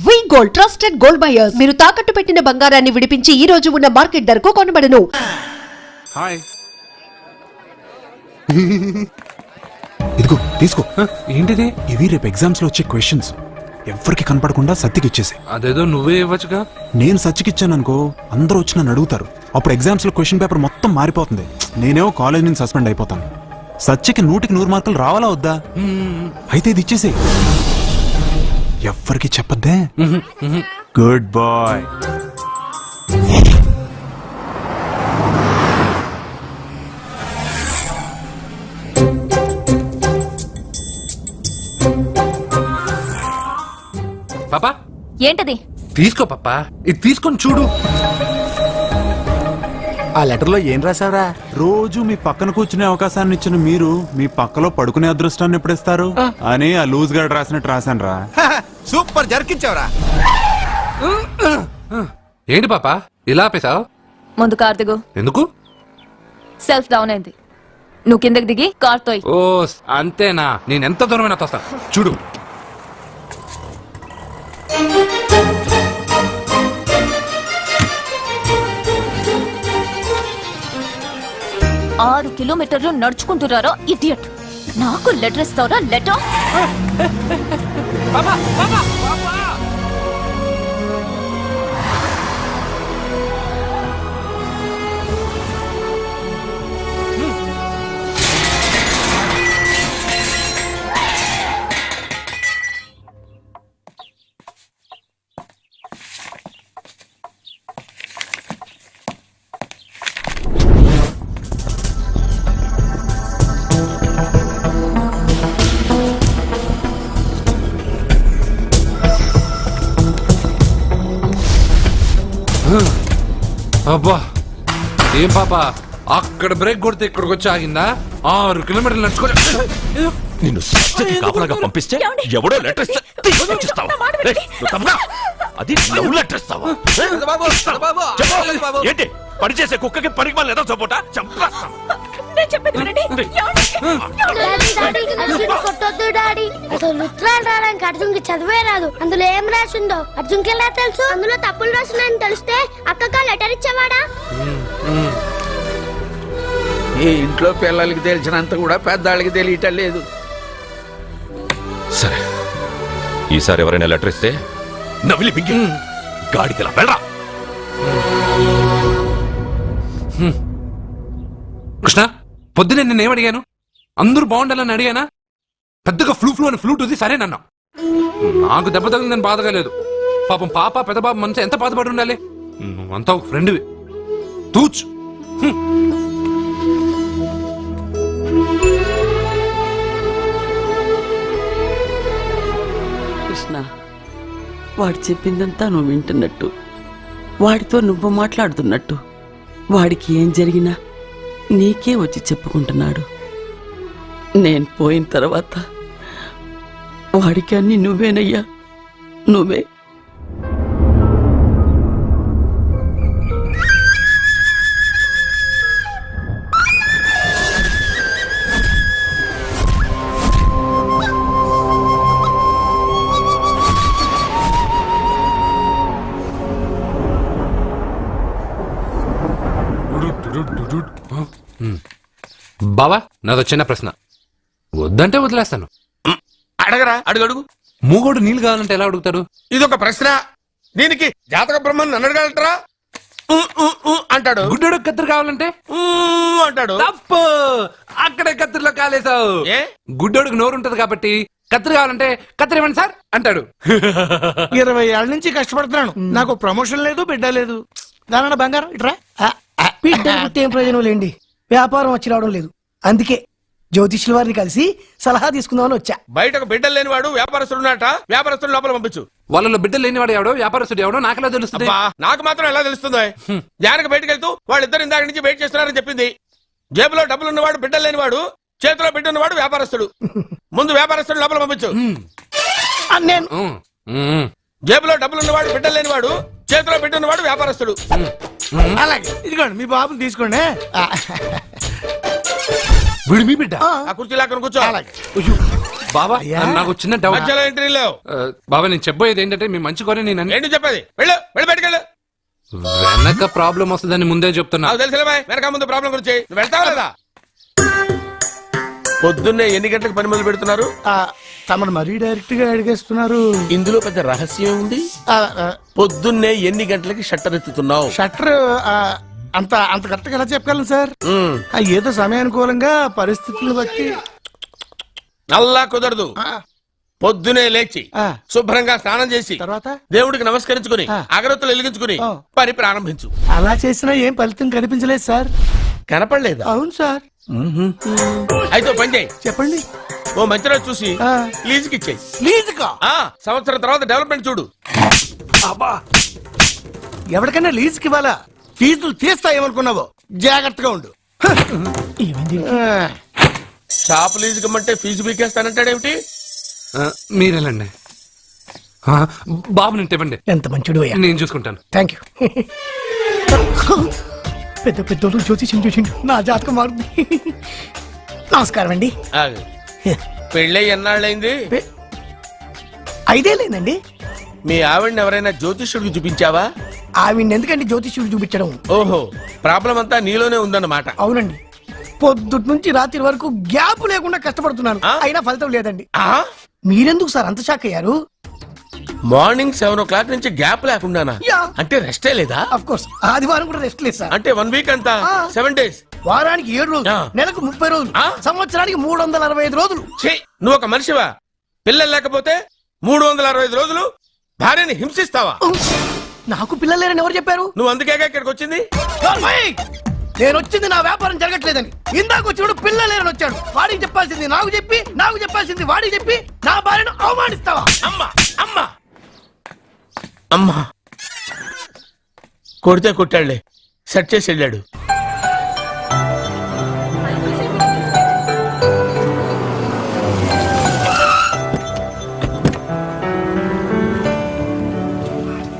వి gold trusted gold buyers. మీరు తాకట్టు పెట్టిన బంగారాన్ని విడిపించి ఈ రోజు ఉన్న మార్కెట్ ధరకు కొనబడను. హాయ్. ఇదిగో తీసుకో. ఏంటిది? ఇవి రేపు ఎగ్జామ్స్ లో వచ్చే క్వశ్చన్స్. ఎవరికి కనపడకుండా సత్తికి ఇచ్చేసి. అదేదో నువ్వే ఇవ్వచ్చుగా. నేను సత్తికి ఇచ్చాను అనుకో, అందరూ వచ్చి నన్ను అడుగుతారు. అప్పుడు ఎగ్జామ్స్ లో క్వశ్చన్ పేపర్ మొత్తం మారిపోతుంది. నేనేమో కాలేజ్ నుంచి సస్పెండ్ అయిపోతాను. సత్యకి 100కి 100 మార్కులు రావాలా వద్దా? అయితే ఇది ఇచ్చేసి. ఎవ్వరికి చెప్పద్దే. Good bye. పాపా ఏంటది? తీసుకో పాపా, ఇది తీసుకొని చూడు. ఆ లెటర్ లో ఏం రాసావురా? రోజు మీ పక్కన కూర్చునే అవకాశాన్ని ఇచ్చిన మీరు మీ పక్కలో పడుకునే అదృష్టాన్ని ఎప్పుడు ఇస్తారు అని ఆ లూజ్ గార్డ్ రాసినట్టు రాశాను రా. సూపర్ జరికించావురా. ఏంటి పాపా ఇలా ఆపేశావు? ముందు కార్ దిగు. ఎందుకు? సెల్ఫ్ డౌన్ అయింది. నువ్వు కిందకి దిగి కార్ తోయ్. ఓ అంతేనా? నేను ఎంత దూరమైనా తోస్తాను చూడు. 6 కిలోమీటర్లు నడుచుకుంటున్నారా ఇడియట్? నాకు లెటర్ ఇస్తావరా? లెటర్ అబ్బా ఏం పాపా, అక్కడ బ్రేక్ కొడితే ఇక్కడికి వచ్చి ఆగిందా? 6 కిలోమీటర్లు నడుచుకోలే. నిన్ను సత్యకి కాపలాగా పంపిస్తే ఎవడో లెటర్ ఇస్తే తీసుకొచ్చిస్తావా? అది లవ్ లెటర్ ఇస్తావా? చెప్పు. ఏంటి పనిచేసే కుక్కకి పనికి మళ్ళీ ఏదో సపోటా చంపేస్తాం. అసలు ఉత్తరాలు రావడానికి అర్జున్కి చదివే రాదు. అందులో ఏం రాసిందో అర్జున్కి ఎలా తెలుసు? అందులో తప్పులు రాసిందని తెలిస్తే అక్కగా లెటర్ ఇచ్చేవాడా? ఈ ఇంట్లో పిల్లలకి తెలిసినంత కూడా పెద్దాళ్ళకి తెలియటం లేదు. సరే, ఈసారి ఎవరైనా లెటర్ ఇస్తే నవిలి బింగి గాడికి వెళ్ళరా. కృష్ణ, పొద్దునే నేనేం అడిగాను? అందరూ బాగుండాలని అడిగానా? పెద్దగా ఫ్లూ అని ఫ్లూట్ ఉంది సరేనన్నా. నాకు దెబ్బ తగిలిందని బాధగా లేదు. పాపం పాప పెద్ద బాబు మనసు ఎంత బాధపడి ఉండాలి. నువ్వంతా ఒక ఫ్రెండ్వి. తూచ్. కృష్ణ, వాడు చెప్పిందంతా నువ్వు వింటున్నట్టు, వాడితో నువ్వు మాట్లాడుతున్నట్టు, వాడికి ఏం జరిగినా నీకే వచ్చి చెప్పుకుంటున్నాడు. నేను పోయిన తర్వాత వాడికి అన్ని నువ్వేనయ్యా, నువ్వే. బావా, నాదో చిన్న ప్రశ్న. వద్దంటే వదిలేస్తాను. అడగరా, అడుగడుగు. మూగోడు నీళ్ళు కావాలంటే ఎలా అడుగుతాడు? ఇదొక ప్రశ్న. దీనికి జాతక బ్రహ్మను నన్ను అడగలటరా? అంటాడు. గుడ్డోడు కత్తిరి కావాలంటే అంటాడు. తప్పు. అక్కడే కత్తిరిలో కాలేసావు. ఏ? గుడ్డోడికి నోరు ఉంటది కాబట్టి కత్తిరి కావాలంటే కత్తిరి ఇవ్వండి సార్ అంటాడు. 20 ఏళ్ల నుంచి కష్టపడుతున్నాను. నాకు ప్రమోషన్ లేదు, బిడ్డ లేదు. దాని బంగారం ఇట్రా. బిడ్డ ఏం ప్రయోజనం లేండి, వ్యాపారం వచ్చి రావడం లేదు. అందుకే జ్యోతిష్యుల వారిని కలిసి సలహా తీసుకుందామని వచ్చా. బయటకు బిడ్డలు లేనివాడు వ్యాపారస్తుడు ఉన్నట. వ్యాపారస్తుడు లోపల పంపించు. వాళ్ళలో బిడ్డలు లేనివాడు ఎవడో వ్యాపారస్తుడు ఎవడో నాకెలా తెలుస్తుంది? నాకు మాత్రం ఎలా తెలుస్తుందో? జానకి బయటకు వెళ్తూ వాళ్ళిద్దరు ఇందాక నుంచి వెయిట్ చేస్తున్నారని చెప్పింది. జేబులో డబ్బులు ఉన్నవాడు బిడ్డలు లేనివాడు, చేతిలో బిడ్డ ఉన్నవాడు వ్యాపారస్తుడు. ముందు వ్యాపారస్తుడు లోపల పంపించు. నేను జేబులో డబ్బులు ఉన్నవాడు బిడ్డలు లేనివాడు, చేతిలో బిడ్డ ఉన్నవాడు వ్యాపారస్తుడు. అలాగే ఇదిగోండి మీ బాబుని తీసుకోండి. వీడు మీ బిడ్డ? ఆ కుర్చీలో అక్కడ కూర్చో. అలాగే. బాబా అయ్యా. నాకు చిన్న డౌట్ మధ్యలో ఎంట్రీ లేవు. బాబా నేను చెప్పబోయేది ఏంటంటే మీ మంచి కోరే నేను ఏంటి చెప్పేది? వెళ్ళు వెళ్ళి బయటకెళ్ళు. వెనక ప్రాబ్లం వస్తుందని ముందే చెప్తున్నా. నాకు తెలుసులే బాయ్, వెనక ముందు ప్రాబ్లం గురించి. నువ్వు వెళ్తావా లేదా? పొద్దున్నే ఎన్ని గంటలకు పని మొదలు పెడుతున్నారు? తమను మరీ డైరెక్ట్ గా అడిగేస్తున్నారు. ఇందులో పెద్ద రహస్యం ఉంది. పొద్దున్నే ఎన్ని గంటలకి షట్టర్ ఎత్తుతున్నావు? షట్టర్ అంత అంత కరెక్ట్ గా ఎలా చెప్పగలను సార్? ఏదో సమయానుకూలంగా పరిస్థితులను బట్టి. నల్లా కుదరదు. పొద్దునే లేచి ఆ. శుభ్రంగా స్నానం చేసి తర్వాత దేవుడికి నమస్కరించుకుని ఆ. అగరత్తులు వెలిగించుకుని ఆ. పని ప్రారంభించు. అలా చేసినా ఏం ఫలితం కనిపించలేదు సార్. కనపడలేదా? అవును సార్. అయితే ఓ పని చేయి. చెప్పండి. ఓ మంచి రోజు చూసి ఆ. లీజుకి ఇచ్చేయి. లీజుకా? సంవత్సరం తర్వాత డెవలప్మెంట్ చూడు. అబ్బా, ఎవరికైనా లీజుకి ఇవ్వాలా? ఫీజులు తీస్తాయేమనుకున్నావో? జాగ్రత్తగా ఉండు. షాప్ లీజుకి ఇమ్మంటే ఫీజు పీకేస్తానంటాడేమిటి? మీరేలండి బాబు నేను ఇవ్వండి. ఎంత మంచిడు అయ్యా. నేను చూసుకుంటాను. Thank you. పెద్ద పెద్దోళ్ళు జ్యోతిష్యం చూసిండు, నా జాతకం మారుంది. నమస్కారం అండి. ఆగు. పెళ్ళై ఎన్నాళ్ళైంది? 5 ఏళ్ళైందండి. మీ ఆవిడని ఎవరైనా జ్యోతిష్యుడికి చూపించావా? ఆవిడ ఎందుకండి జ్యోతిష్యుడు చూపించడం? ఓహో, ప్రాబ్లం అంతా నీలోనే ఉందన్నమాట. అవునండి, పొద్దుటి నుంచి రాత్రి వరకు గ్యాప్ లేకుండా కష్టపడుతున్నాను, ఆ? అయినా ఫలితం లేదండి. ఆ? మీరెందుకు సార్ అంత షాక్ అయ్యారు? మార్నింగ్ 7 o'clock నుంచి గ్యాప్ లేకుండానా? యా. అంటే రెస్టే లేదా? అఫ్ కోర్స్ ఆదివారం కూడా రెస్ట్ లేదు సార్. అంటే 1 week అంతా ఆ. 7 days. వారానికి 7 రోజులు, ఆ. నెలకు 30 రోజులు, ఆ. సంవత్సరానికి 365 రోజులు. ఛీ, నువ్వు ఒక మనిషివా? పిల్లలు లేకపోతే 365 రోజులు భార్యని హింసిస్తావా? నాకు పిల్లలు లేరని ఎవరు చెప్పారు? నువ్వు అందుకేగా ఇక్కడికి వచ్చింది. ఓయ్! నేను వచ్చింది నా వ్యాపారం జరగట్లేదని. ఇందాక వచ్చినప్పుడు పిల్లలు లేరని వచ్చాడు. వాడికి చెప్పాల్సింది నాకు చెప్పి, నాకు చెప్పాల్సింది వాడికి చెప్పి నా భార్యను అవమానిస్తావా? అమ్మా అమ్మా అమ్మా, కొడితే కొట్టాడులే, సెట్ చేసి వెళ్ళాడు.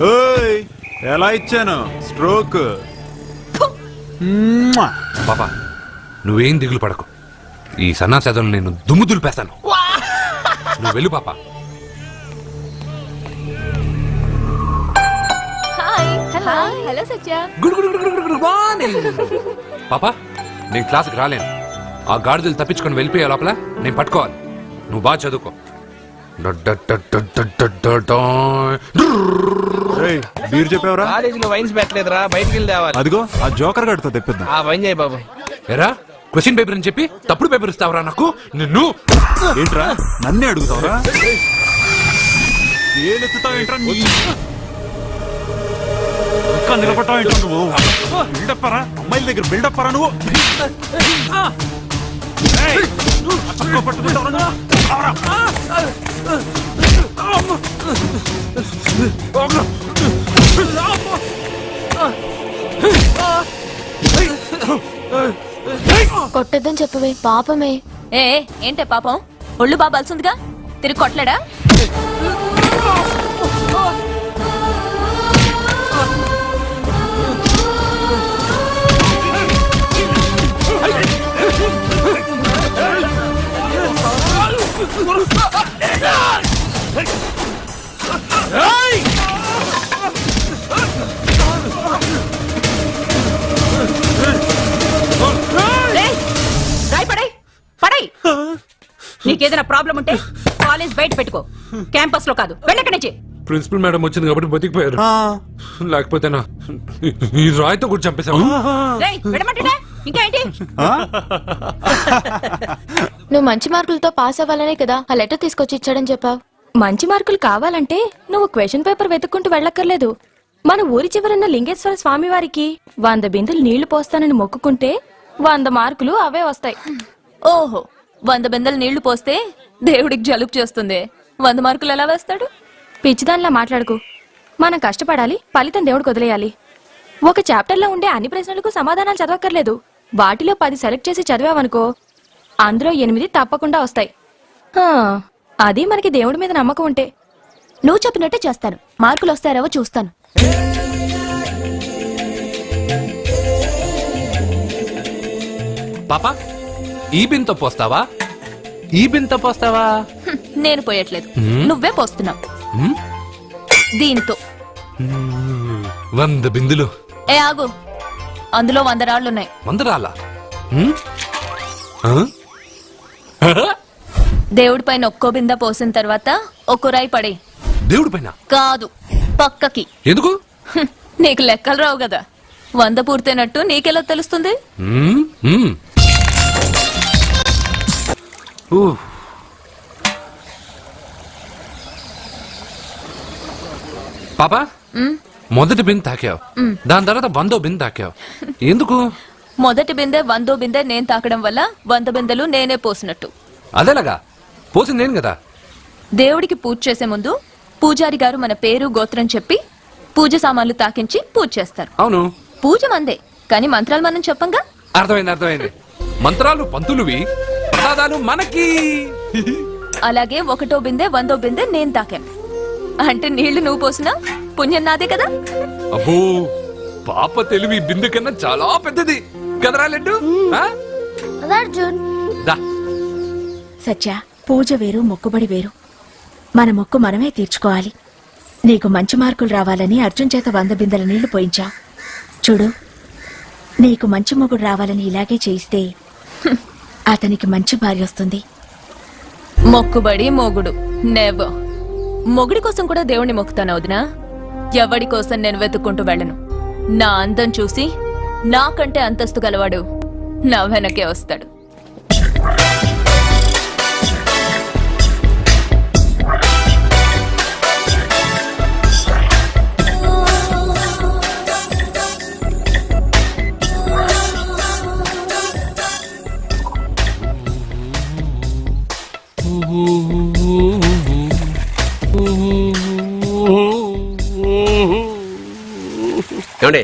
ఓయ్, ఎలా ఇచ్చాను స్ట్రోక్? పాపా నువ్వేం దిగులు పడకు. ఈ సన్నాసేదలు నేను దుమ్ము దులిపేస్తాను. నువ్వు వెళ్ళు పాపా. హలో సత్య. పాపా నేను క్లాస్కి రాలేను. ఆ గాడిదలు తప్పించుకొని వెళ్ళిపోయే లోపల నేను పట్టుకోవాలి. నువ్వు బాగా చదువుకో. ఏయ్, బీర్ చెప్పావరా? కాలేజీలో వైన్స్ పెట్టలేదురా, బయటికి వెళ్ళి తేవాలి. అదిగో ఆ జోకర్ గడితో తెప్పిద్దాం. ఆ వైన్ చేయి బాబు. ఎరా క్వశ్చన్ పేపర్ అని చెప్పి తప్పుడు పేపర్ ఇస్తావరా నాకు? నిన్ను ఏంట్రా నన్నే అడుగుతావరా? ఏలెత్తుతావు ఏంట్రా? ఇంకా నిలబడతావు ఏంట్రా నువ్వు? బిల్డప్ రా, అమ్మాయిల దగ్గర బిల్డప్ రా నువ్వు. ఏయ్, అచ్చంగా పట్టుకుంటావురా నువ్వు? అవరా. కొట్టద్దని చెప్పవే, పాపమే. ఏ ఏంటే పాపం, ఒళ్ళు బాగా బలుసుందిగా, తిరిగి కొట్టలేడా? నీకేదైనా ప్రాబ్లం ఉంటే కాలేజ్ బయట పెట్టుకో, క్యాంపస్ లో కాదు. వెళ్ళక్కడి నుంచి. ప్రిన్సిపల్ మేడం వచ్చింది కాబట్టి బతికిపోయారు. లేకపోతే నా ఈ రాయితో కూడా చంపేశావు. రేయ్, వెళ్ళమంటుంటే ఇంకా ఏంటి? నువ్వు మంచి మార్కులతో పాస్ అవ్వాలనే కదా ఆ లెటర్ తీసుకొచ్చి ఇచ్చాడని చెప్పావు. మంచి మార్కులు కావాలంటే నువ్వు క్వశ్చన్ పేపర్ వెతుక్కుంటూ వెళ్ళక్కర్లేదు. మన ఊరి చివరన్న లింగేశ్వర స్వామి వారికి 100 బిందెలు నీళ్లు పోస్తానని మొక్కుకుంటే 100 మార్కులు అవే వస్తాయి. ఓహో, 100 బిందెలు నీళ్లు పోస్తే దేవుడికి జలుబు చేస్తుంది, 100 మార్కులు ఎలా వేస్తాడు? పిచ్చిదానిలా మాట్లాడుకు. మనం కష్టపడాలి, ఫలితం దేవుడికి వదిలేయాలి. ఒక చాప్టర్లో ఉండే అన్ని ప్రశ్నలకు సమాధానాలు చదవక్కర్లేదు. వాటిలో 10 సెలెక్ట్ చేసి చదివావనుకో, అందులో 8 తప్పకుండా వస్తాయి. అది మనకి దేవుడి మీద నమ్మకం ఉంటే. నువ్వు చెప్పినట్టే చేస్తాను. మార్కులు వస్తారేవో చూస్తాను. పాపా ఈ బిన్తో పోస్తావా? ఈ బింత పోస్తావా? నేను పోయట్లేదు, నువ్వే పోస్తున్నావు. హ్మ్? దీంతో 100 బిందులు. ఏ ఆగు, అందులో 100 రాళ్లున్నాయి. 100 రాళ్ళా? దేవుడి పైన ఒక్కో బింద పోసిన తర్వాత ఒక్కో రాయి పడే. దేవుడి పైన కాదు, పక్కకి. ఎందుకు? నీకు లెక్కలు రావు కదా. 100 పూర్తయినట్టు నీకెలా తెలుస్తుంది? హ్మ్, హ్మ్. ఊ. పాపా, మొదటి బిందె తాకావు, దాని తర్వాత 100వ బిందె తాకావు. ఎందుకు? మొదటి బిందె 100వ బిందె నేను తాకడం వల్ల 100 బిందెలు నేనే పోసినట్టు. అదేలాగా పోసింది నేను కదా. దేవుడికి పూజ చేసే ముందు పూజారి గారు మన పేరు గోత్రం చెప్పి పూజ సామాన్లు తాకించి పూజ చేస్తారు. అవును, పూజ మందే, కానీ మంత్రాలు మనం చెప్పంగా. అర్థమైంది. మంత్రాలు పంతులువి, ప్రసాదాలు మనకి. అలాగే 1వ బిందె 100వ బిందె నేను తాకాను అంటే నీళ్లు నువ్వు పోసినా పుణ్యం నాదే కదా. అబ్బో, పాప తెలివి బిందు కన్నా చాలా పెద్దది కదరా లడ్డు. ఆ? అదే అర్జున్. దా. సత్య, పూజ వేరు మొక్కుబడి వేరు. మన మొక్కు మనమే తీర్చుకోవాలి. నీకు మంచి మార్కులు రావాలని అర్జున్ చేత 100 బిందెల నీళ్లు పోయించావు. చూడు, నీకు మంచి మొగుడు రావాలని ఇలాగే చేయిస్తే అతనికి మంచి భార్య వస్తుంది. మొక్కుబడి మొగుడు నెవర్. మొగుడి కోసం కూడా దేవుణ్ణి మొక్కుతాను వదినా. ఎవడి కోసం నేను వెతుక్కుంటూ వెళ్ళను. నా అందం చూసి నాకంటే అంతస్తు గలవాడు నా వెనకే వస్తాడు. ఏమండి,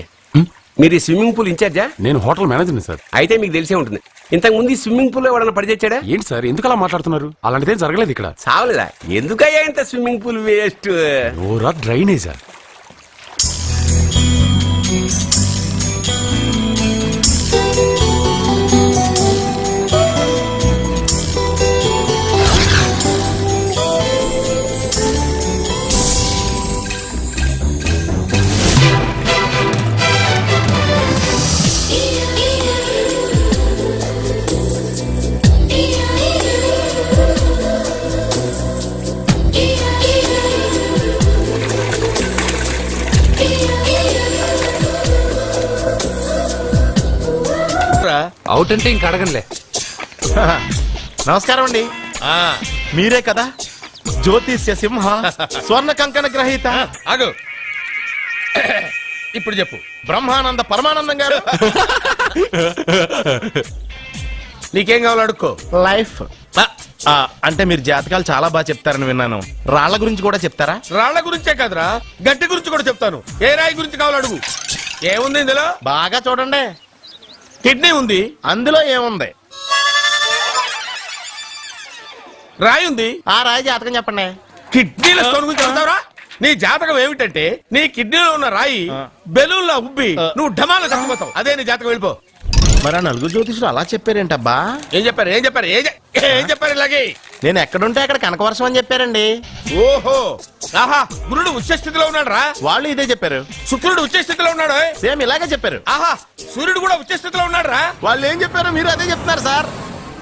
మీరు ఈ స్విమ్మింగ్ పూల్ ఇన్ఛార్జా? నేను హోటల్ మేనేజర్ని సార్. అయితే మీకు తెలిసే ఉంటుంది. ఇంతకు ముందు ఈ స్విమ్మింగ్ పూల్ ఎవడన్నా పడి తెచ్చాడా? ఏంటి సార్ ఎందుకు అలా మాట్లాడుతున్నారు? అలాంటిదేం జరగలేదు ఇక్కడ. సావలేదా? ఎందుకయ్యా ఇంత స్విమ్మింగ్ పూల్ వేస్ట్? ఓరా డ్రైనేజా? అవుట్ అంటే ఇంక అడగనులే. నమస్కారం అండి. మీరే కదా జ్యోతిష్య సింహ స్వర్ణ కంకణ గ్రహీత? ఆగు, ఇప్పుడు చెప్పు. బ్రహ్మానంద పరమానందం గారు. నీకేం కావాలో అడుక్కో. లైఫ్ అంటే మీరు జాతకాలు చాలా బాగా చెప్తారని విన్నాను. రాళ్ల గురించి కూడా చెప్తారా? రాళ్ల గురించే కాదురా, గట్టి గురించి కూడా చెప్తాను. ఏ రాయి గురించి కావాలో అడుగు. ఏముంది ఇందులో? బాగా చూడండి. కిడ్నీ ఉంది. అందులో ఏముంది? రాయి ఉంది. ఆ రాయి జాతకం చెప్పండి. కిడ్నీల స్టోన్ గురించి చెప్తావురా? నీ జాతకం ఏమిటంటే నీ కిడ్నీలో ఉన్న రాయి బెలూన్లా ఉబ్బి నువ్వు ఢమాలో చచ్చిపోతావు. అదే నీ జాతకం. వెళ్ళిపో. మరి ఆ నలుగురు జ్యోతిషులు అలా చెప్పారేంటబ్బా? ఏం చెప్పారు ఇలాగే? నేను ఎక్కడుంటే అక్కడ కనకవర్షం అని చెప్పారండి. ఓహో, ఆహా, గురుడు ఉచ్చ స్థితిలో ఉన్నాడు రా. వాళ్ళు ఇదే చెప్పారు. శుక్రుడు ఉచ్చ స్థితిలో ఉన్నాడు. సేమ్ ఇలాగే చెప్పారు. ఆహా, సూర్యుడు కూడా ఉచ్చ స్థితిలో ఉన్నాడు రా. వాళ్ళు ఏం చెప్పారు మీరు అదే చెప్తున్నారు సార్.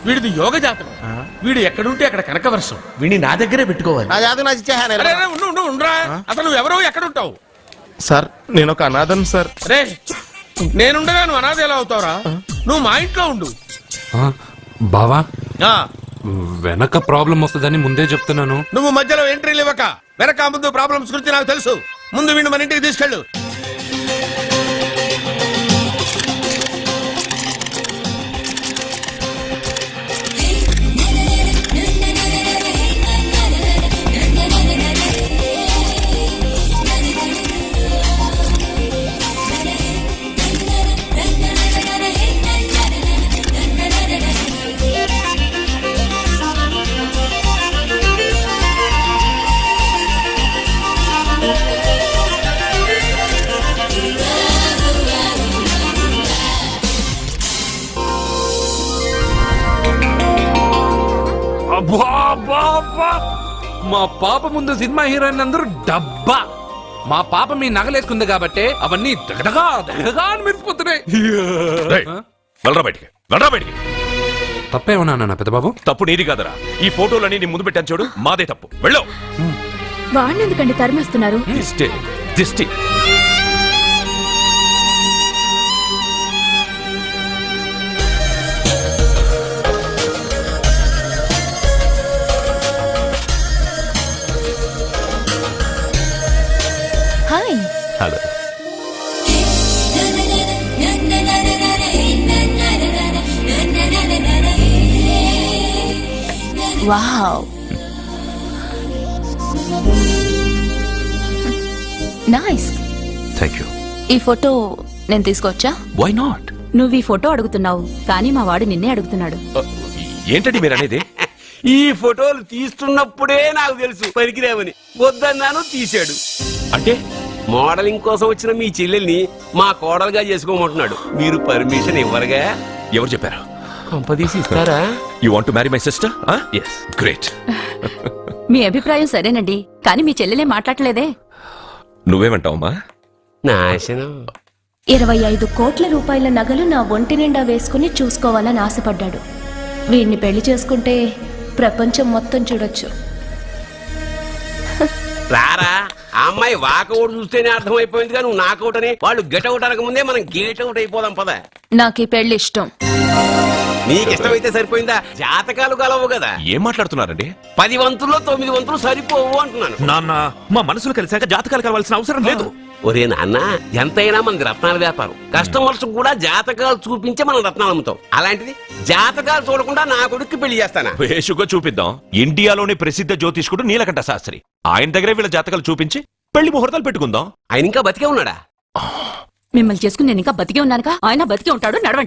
వీడిది యోగ జాతకం. వీడు ఎక్కడుంటే అక్కడ కనకవర్షం. వీడిని నా దగ్గరే పెట్టుకోవాలి. నా జాతకం నాకు ఇచ్చేహాను. అరే, ఉండరా. అసలు నువ్వు ఎవరో ఎక్కడుంటావు? సార్ నేను ఒక అనాథం సార్. రే, నేనుండగా నువ్వు అనాథ ఎలా అవుతావురా? నువ్వు మా ఇంట్లో ఉండు. బావా, ఆ, వెనక ప్రాబ్లం వస్తుందని ముందే చెప్తున్నాను. నువ్వు మధ్యలో ఎంట్రీలు ఇవ్వక. వెనక ముందు ప్రాబ్లమ్స్ గురించి నాకు తెలుసు. ముందు వీడిని మన ఇంటికి తీసుకెళ్ళు. మా పాప ముందు సినిమా హీరోయిన్ అందరూ డబ్బా. మా పాప మీ నగలేసుకుంది కాబట్టి అవన్నీ దగదగా దగదగా అని మెరిసిపోతున్నాయి. రేయ్, వెళ్ళరా బయటికి, వెళ్ళరా బయటికి. తప్పేమన్నా నాన్న పెద్దబాబు? తప్పు నీది కాదరా. ఈ ఫోటోలన్నీ నీ ముందు పెట్టాను చూడు, మాదే తప్పు. వెళ్ళు. వాడిని ఎందుకండి తరిమేస్తున్నారు? దిష్టి దిష్టి. Hi. Hello. Wow, nice. Thank you. ఈ ఫోటో నేను తీసుకోవచ్చా? Why not? నువ్వు ఈ ఫోటో అడుగుతున్నావు కానీ మా వాడు నిన్నే అడుగుతున్నాడు. ఏంటండి మీరు అనేది? ఈ ఫోటోలు తీస్తున్నప్పుడే నాకు తెలుసు పనికిరామని. వద్దన్నాను, తీశాడు. అంటే మోడలింగ్ కోసం వచ్చిన మీ చెల్లెల్ని మా కోడలుగా చేసుకోమంటున్నాడు. మీరు పర్మిషన్ ఇవ్వరుగా? ఎవరు చెప్పారు? కంపదీసి ఇస్తారా? You want to marry my sister? Yes, great. మీ అభిప్రాయం సరేనండి కానీ మీ చెల్లెలే మాట్లాడలేదే. నువ్వేమంటావమ్మా? నాశనం. 25 కోట్ల రూపాయల నగలు నా ఒంటి నిండా వేసుకుని చూసుకోవాలని ఆశపడ్డాడు. వీడిని పెళ్లి చేసుకుంటే ప్రపంచం మొత్తం చూడొచ్చు. రారా, ఆ అమ్మాయి వాకౌట్ చూస్తేనే అర్థమైపోయిందిగా నువ్వు నాకౌట్ అని. వాళ్ళు గెటౌట్ అనక ముందే మనం గేట్ అవుట్ అయిపోదాం పద. నాకు ఈ పెళ్లి ఇష్టం. నీకు ఇష్టమైతే సరిపోయిందా? జాతకాలు కలవు కదా. ఏం మాట్లాడుతున్నారండి? 10 వంతుల్లో 9 వంతులు సరిపోవు అంటున్నాను. నాన్న, మా మనసులు కలిసాక జాతకాలు కావాల్సిన అవసరం లేదు. ఒరే నాన్న, ఎంతైనా మనది రత్నాల వ్యాపారం. కస్టమర్స్ కూడా జాతకాలు చూపించే మనం రత్నాలు అమ్ముతాం. అలాంటిది జాతకాలు చూడకుండా నా కొడుక్కి పెళ్లి చేస్తానా? వేషుగా చూపిద్దాం. ఇండియాలోని ప్రసిద్ధ జ్యోతిష్కుడు నీలకంఠ శాస్త్రి, ఆయన దగ్గరే వీళ్ళ జాతకాలు చూపించి పెళ్లి ముహూర్తాలు పెట్టుకుందాం. ఆయన ఇంకా బతికే ఉన్నాడా? మిమ్మల్ని చేసుకుని నేను ఇంకా బతికే ఉన్నానుగా. ఆయన బతికే ఉంటాడు. నడవండి.